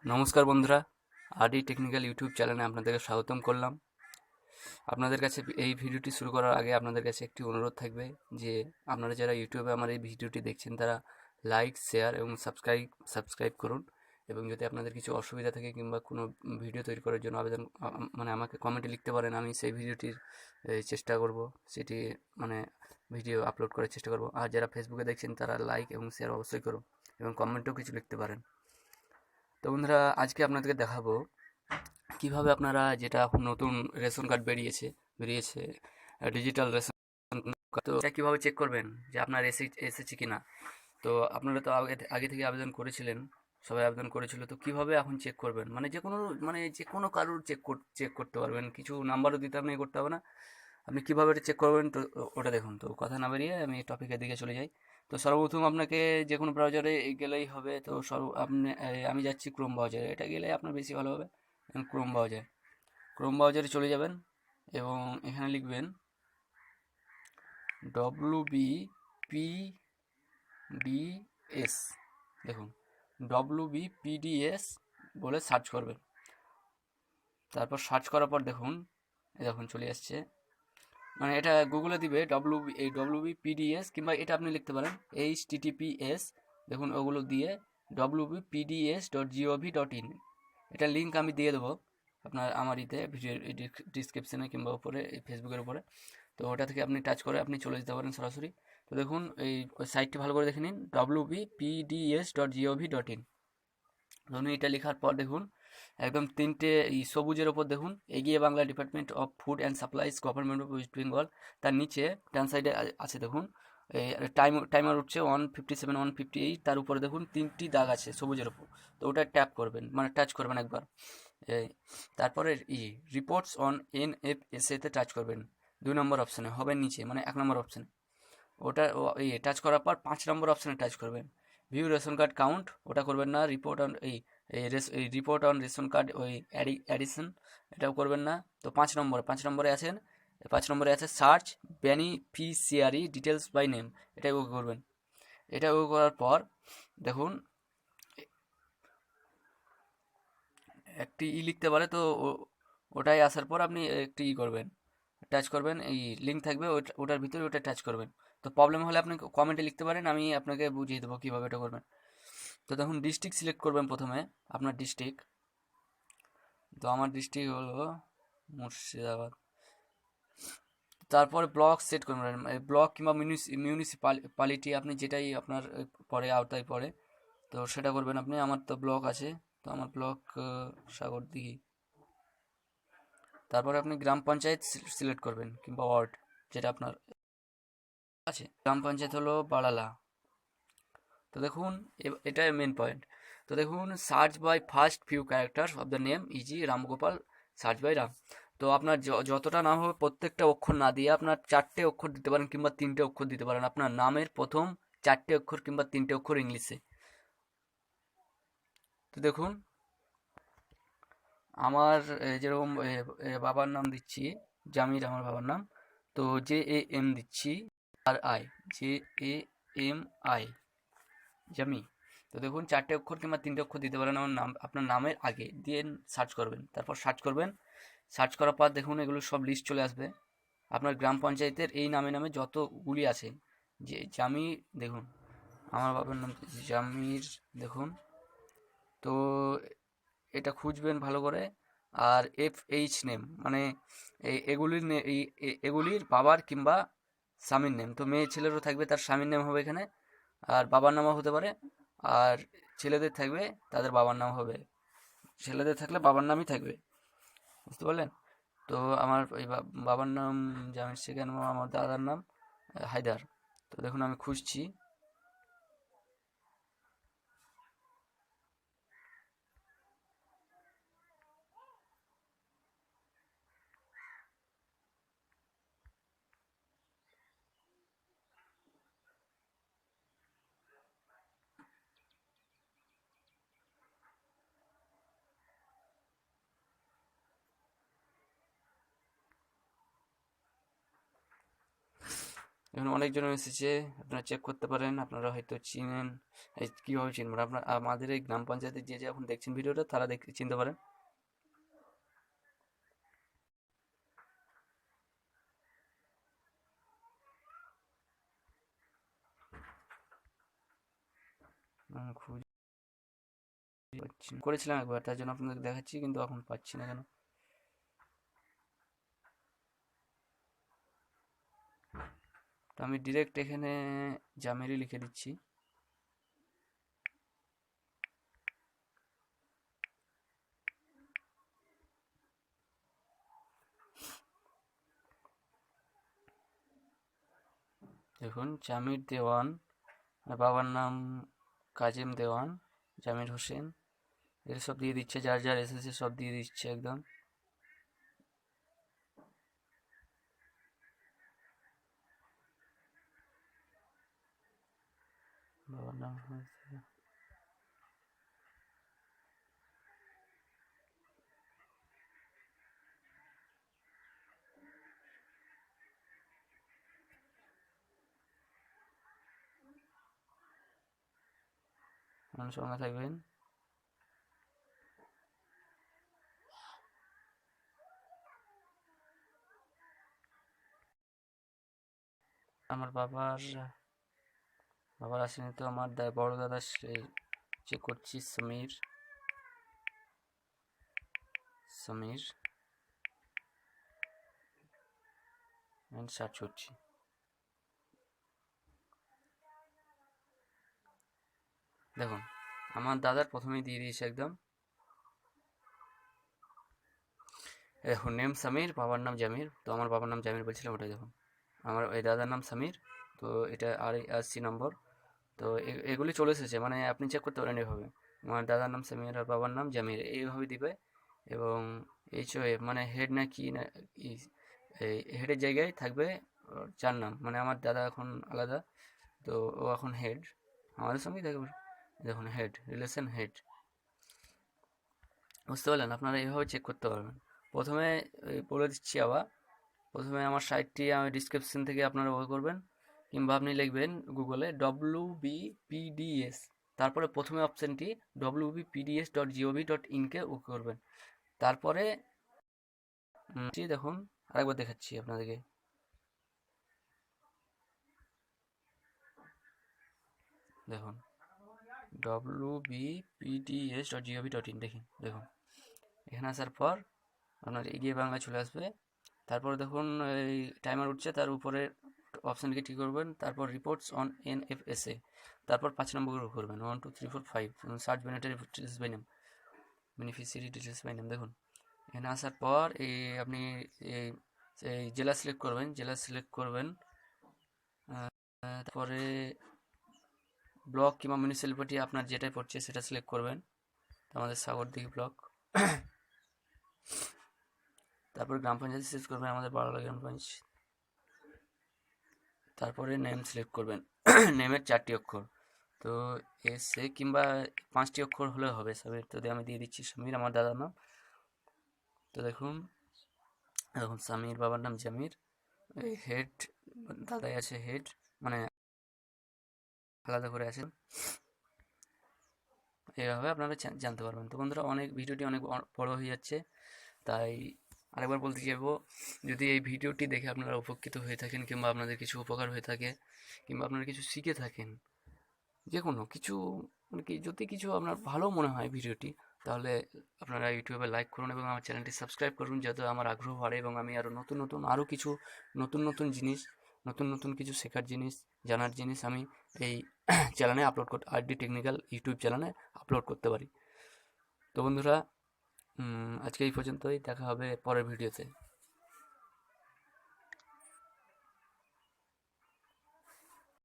নমস্কার বন্ধুরা, RD technical YouTube চ্যানেলে আপনাদেরকে স্বাগতম করলাম। আপনাদের কাছে এই ভিডিওটি শুরু করার আগে আপনাদের কাছে একটি অনুরোধ থাকবে যে আপনারা যারা ইউটিউবে আমার এই ভিডিওটি দেখছেন তারা লাইক, শেয়ার এবং সাবস্ক্রাইব করুন। এবং যদি আপনাদের কিছু অসুবিধা থাকে কিংবা কোনো ভিডিও তৈরি করার জন্য আবেদন মানে আমাকে কমেন্টে লিখতে পারেন, আমি সেই ভিডিওটির চেষ্টা করব, সেটি মানে ভিডিও আপলোড করার চেষ্টা করব। আর যারা ফেসবুকে দেখছেন তারা লাইক এবং শেয়ার অবশ্যই করুন এবং কমেন্টেও কিছু লিখতে পারেন। তো বন্ধুরা, আজকে আপনাদেরকে দেখাবো কিভাবে আপনারা যেটা এখন নতুন রেশন কার্ড বেরিয়েছে ডিজিটাল রেশন কার্ড, তো এটা কীভাবে চেক করবেন যে আপনার এসেছে কিনা। তো আপনারা তো আগে আগে থেকে আবেদন করেছিলেন, সবাই আবেদন করেছিল, তো কিভাবে এখন চেক করবেন, মানে যে কোনো কারোর চেক করতে পারবেন, কিছু নাম্বারও দিতে আপনি করতে হবে না। আপনি কীভাবে এটা চেক করবেন তো ওটা দেখুন। তো কথা না বেরিয়ে আমি টপিকের দিকে চলে যাই। তো সর্বপ্রথম আপনাকে যে কোনো ব্রাউজারে গেলেই হবে। তো আমি যাচ্ছি ক্রোম ব্রাউজারে, এটা গেলে আপনার বেশি ভালো হবে। ক্রোম ব্রাউজারে চলে যাবেন এবং এখানে লিখবেন WBPDS। দেখুন, WBPDS বলে সার্চ করবেন। তারপর সার্চ করার পর দেখুন, দেখুন চলে আসছে। মানে এটা গুগলে দিবে WBPDS, কিংবা এটা আপনি লিখতে পারেন HTTPS। দেখুন ওগুলো দিয়ে wbpds.gov.in, এটা লিঙ্ক আমি দিয়ে দেবো আমার ভিডিওর ডিসক্রিপশনে কিংবা উপরে ফেসবুকের উপরে। তো ওটা থেকে আপনি টাচ করে আপনি চলে যেতে পারেন সরাসরি। তো দেখুন ওই সাইটটি ভালো করে দেখে নিন, wbpds.gov.in। ধরুন এটা লেখার পর দেখুন একদম তিনটে সবুজের ওপর দেখুন এগিয়ে Bangla department of food and supplies government of West Bengal. তার নিচে ডান সাইডে আছে দেখুন টাইমার উঠছে 157 158, তার উপরে দেখুন তিনটি দাগ আছে সবুজের ওপর। তো ওটা ট্যাপ করবেন, মানে টাচ করবেন একবার। তারপরে রিপোর্টস অন NFSA-তে টাচ করবেন, 2 নম্বর অপশানে হবে নিচে, মানে 1 নম্বর অপশানে। ওটা টাচ করার পর 5 নম্বর অপশানে টাচ করবেন। ভিউ রেশন কার্ড কাউন্ট, ওটা করবেন না। Report on ration card addition, এটাও করবেন না। তো 5 নম্বরে আছেন, 5 নম্বরে আছে search beneficiary details by name, এটাই ওকে করবেন। এটা ওকে করার পর দেখুন একটি লিখতে পারে, তো ওটাই আসার পর আপনি একটি করবেন, টাচ করবেন, এই লিঙ্ক থাকবে ওটার ভিতরে, ওটা টাচ করবেন। তো প্রবলেম হলে আপনি কমেন্টে লিখতে পারেন, আমি আপনাকে বুঝিয়ে দেবো কীভাবে এটা করবেন। তো দেখুন ডিস্ট্রিক্ট সিলেক্ট করবেন প্রথমে, আপনার ডিস্ট্রিক্ট। তো আমার ডিস্ট্রিক্ট হলো মুর্শিদাবাদ। তারপরে ব্লক সেট করবেন, ব্লক কিংবা মিউনিসিপালিটি, আপনি যেটাই আপনার পরে আওতায় পড়ে তো সেটা করবেন আপনি। আমার তো ব্লক আছে, তো আমার ব্লক সাগরদিঘি। তারপরে আপনি গ্রাম পঞ্চায়েত সিলেক্ট করবেন কিংবা ওয়ার্ড, যেটা আপনার আছে। গ্রাম পঞ্চায়েত হলো বাড়ালা। তো দেখুন এটা মেন পয়েন্ট। তো দেখুন search by first few characters of the name eg Ramgopal, search by Ram. তো আপনার যতটা নাম হবে প্রত্যেকটা অক্ষর না দিয়ে আপনার 4টে অক্ষর দিতে পারেন কিংবা 3টে অক্ষর দিতে পারেন, আপনার নামের প্রথম 4টে অক্ষর কিংবা 3টে অক্ষর ইংলিশে। তো দেখুন আমার যেরকম বাবার নাম দিচ্ছি জামির, আমার বাবার নাম। তো JAM দিচ্ছি, RI, JAMI, জামি। তো দেখুন 4টে অক্ষর কিংবা 3টে অক্ষর দিতে পারেন আমার নাম, আপনার নামের আগে দিয়ে সার্চ করবেন। তারপর সার্চ করবেন, সার্চ করার পর দেখুন এগুলো সব লিস্ট চলে আসবে। আপনার গ্রাম পঞ্চায়েতের এই নামে যতগুলি আছে, যে জামি, দেখুন আমার বাবার নাম জামির, দেখুন। তো এটা খুঁজবেন ভালো করে। আর FH নেম, মানে এগুলির বাবার কিংবা স্বামীর নেম। তো মেয়ে ছেলেরও থাকবে, তার স্বামীর নেম হবে এখানে, আর বাবার নামও হতে পারে। আর ছেলেদের থাকবে তাদের বাবার নাম হবে, ছেলেদের থাকলে বাবার নামই থাকবে, বুঝতে পারলেন? তো আমার এই বাবার নাম জামির শেখ, আমার দাদার নাম হায়দার। তো দেখুন আমি খুঁজছি। এখন অনেকজন এসেছে, আপনারা চেক করতে পারেন, আপনারা হয়তো চিনেন। এই কীভাবে চিনবেন, আপনার আমাদের এই গ্রাম পঞ্চায়েতে যে যে এখন দেখছেন ভিডিওটা তারা চিনতে পারেন। খুঁজে পাচ্ছি না। করেছিলাম একবার, তার জন্য আপনাদের দেখাচ্ছি, কিন্তু এখন পাচ্ছি না কেন। তো আমি ডিরেক্ট এখানে জামেরি লিখে দিচ্ছি। দেখুন জামির দেওয়ান, আর বাবার নাম কাজিম দেওয়ান, জামির হোসেন, এগুলো সব দিয়ে দিচ্ছে, যার যার এসেছে সব দিয়ে দিচ্ছে একদম। বাবার নাম সঙ্গে থাকবেন। আমার বাবার আসেনি, তো আমার বড় দাদা চেক করছি, সমীর সার্চ করছি। দেখুন আমার দাদার প্রথমেই দিয়ে দিয়েছে একদম। দেখুন নেম সমীর, বাবার নাম জামির, তো আমার বাবার নাম জামির বলছিলাম ওটাই। দেখুন আমার এই দাদার নাম সমীর, তো এটা আর 80 নম্বর। তো এগুলি চলে এসেছে, মানে আপনি চেক করতে পারেন এভাবে। আমার দাদার নাম সমীর আর বাবার নাম জামির, এইভাবে দিবে। এবং HOF মানে হেড না কি না, এই হেডের জায়গায় থাকবে যার নাম, মানে আমার দাদা এখন আলাদা, তো ও এখন হেড আমাদের সঙ্গেই থাকবে। দেখুন হেড, রিলেশন হেড, বুঝতে পারলেন? আপনারা এইভাবে চেক করতে পারবেন। প্রথমে বলে দিচ্ছি আবার, প্রথমে আমার সাইটটি আমি ডিসক্রিপশন থেকে আপনারা ও করবেন, কিংবা আপনি লিখবেন গুগলে WBPDS, তারপরে প্রথমে অপশানটি wbpds.gov.in-কে ও করবেন। তারপরে দেখুন আরেকবার দেখাচ্ছি আপনাদেরকে। দেখুন wbpds.gov.in, দেখুন এখানে আসার পর আপনার এগিয়ে বাংলা চলে আসবে। তারপরে দেখুন এই টাইমার উঠছে, তার উপরে অপশানকে ঠিক করবেন, তারপর রিপোর্টস অন NFSA, তারপর 5 নম্বর করবেন 1 2 3 4 5 search beneficiary details by name, beneficiary details by name. দেখুন এখানে আসার পর আপনি এই জেলা সিলেক্ট করবেন, তারপরে ব্লক কিংবা মিউনিসিপ্যালিটি আপনার যেটাই পড়ছে সেটা সিলেক্ট করবেন। আমাদের সাগরদিঘি ব্লক। তারপর গ্রাম পঞ্চায়েত সিলেক্ট করবেন, আমাদের বারোলা গ্রাম পঞ্চায়েত। তারপরে নেম সিলেক্ট করবেন, নেমের 4টি অক্ষর, তো কিংবা 5টি অক্ষর হলেও হবে সমীর, তো আমি দিয়ে দিচ্ছি সমীর, আমার দাদার নাম। তো দেখুন সমীর, বাবার নাম জামির, হেড দাদাই আছে হেড, মানে আলাদা করে আছে। এইভাবে আপনারা জানতে পারবেন। তো বন্ধুরা ভিডিওটি অনেক বড় হয়ে যাচ্ছে, তাই আরেকবার বলতে চাইবো, যদি এই ভিডিওটি দেখে আপনারা উপকৃত হয়ে থাকেন, কিংবা আপনাদের কিছু উপকার হয়ে থাকে, কিংবা আপনারা কিছু শিখে থাকেন, যে কোনো কিছু, মানে কি যদি কিছু আপনার ভালো মনে হয় ভিডিওটি, তাহলে আপনারা ইউটিউবে লাইক করুন এবং আমার চ্যানেলটি সাবস্ক্রাইব করুন, যাতে আমার আগ্রহ বাড়ে এবং আমি আরও আরও কিছু নতুন জিনিস, নতুন কিছু শেখার জিনিস, জানার জিনিস আমি এই চ্যানেলে RD টেকনিক্যাল ইউটিউব চ্যানেলে আপলোড করতে পারি। তো বন্ধুরা আজকে এই পর্যন্তই, দেখা হবে পরের ভিডিওতে।